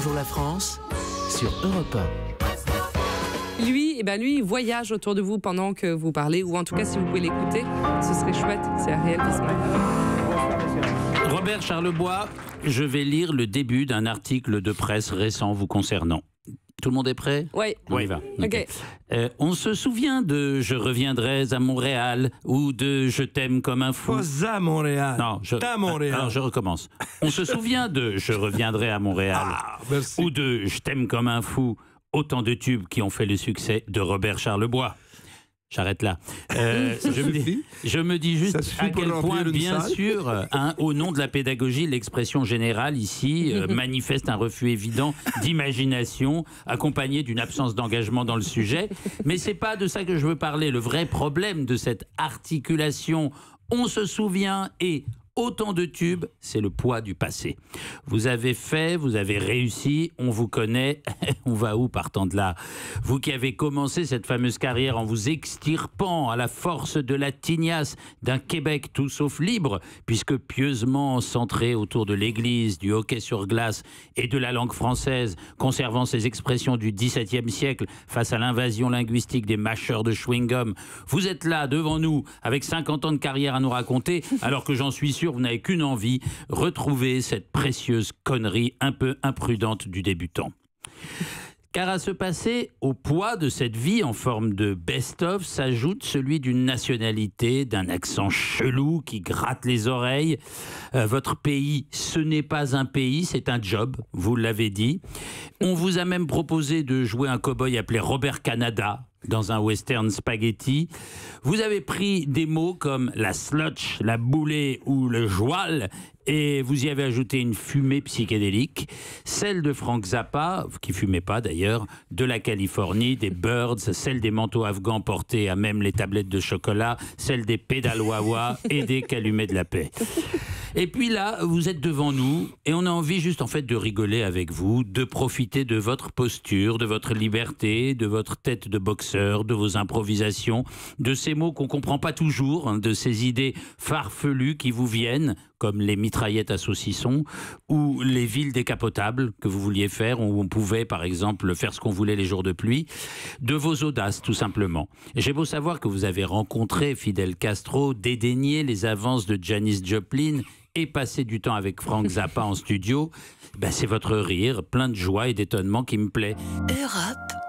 Bonjour la France sur Europe 1. Lui, il voyage autour de vous pendant que vous parlez, ou en tout cas, si vous pouvez l'écouter, ce serait chouette. C'est Ariel Wiesman. Robert Charlebois, je vais lire le début d'un article de presse récent vous concernant. Tout le monde est prêt ? Oui. On y va. Ok. On se souvient de « Je reviendrai à Montréal » ou de « Je t'aime comme un fou ». Pas à Montréal. Non, à Montréal. Alors je recommence. On se souvient de « Je reviendrai à Montréal » merci. ou de « Je t'aime comme un fou ». Autant de tubes qui ont fait le succès de Robert Charlebois. J'arrête là. Je me dis juste à quel point, bien sûr, au nom de la pédagogie, l'expression générale ici manifeste un refus évident d'imagination, accompagné d'une absence d'engagement dans le sujet. Mais c'est pas de ça que je veux parler. Le vrai problème de cette articulation, on se souvient et autant de tubes, c'est le poids du passé. Vous avez fait, vous avez réussi, on vous connaît, on va où partant de là ? Vous qui avez commencé cette fameuse carrière en vous extirpant à la force de la tignasse d'un Québec tout sauf libre, puisque pieusement centré autour de l'église, du hockey sur glace et de la langue française, conservant ses expressions du XVIIe siècle face à l'invasion linguistique des mâcheurs de chewing-gum, vous êtes là devant nous avec 50 ans de carrière à nous raconter, alors que j'en suis sûr vous n'avez qu'une envie, retrouver cette précieuse connerie un peu imprudente du débutant. Car à ce passé, au poids de cette vie en forme de best-of, s'ajoute celui d'une nationalité, d'un accent chelou qui gratte les oreilles. Votre pays, ce n'est pas un pays, c'est un job, vous l'avez dit. On vous a même proposé de jouer un cow-boy appelé Robert Canada dans un western spaghetti. Vous avez pris des mots comme la slotch, la boulée ou le joual et vous y avez ajouté une fumée psychédélique, celle de Frank Zappa, qui fumait pas d'ailleurs, de la Californie, des Birds, celle des manteaux afghans portés à même les tablettes de chocolat, celle des pédales wawa et des calumets de la paix. Et puis là, vous êtes devant nous et on a envie juste en fait de rigoler avec vous, de profiter de votre posture, de votre liberté, de votre tête de boxeur, de vos improvisations, de ces mots qu'on comprend pas toujours, hein, de ces idées farfelues qui vous viennent, comme les mitraillettes à saucisson ou les villes décapotables que vous vouliez faire, où on pouvait par exemple faire ce qu'on voulait les jours de pluie, de vos audaces tout simplement. Et j'ai beau savoir que vous avez rencontré Fidel Castro, dédaigné les avances de Janis Joplin et passé du temps avec Frank Zappa en studio, c'est votre rire, plein de joie et d'étonnement qui me plaît. Europe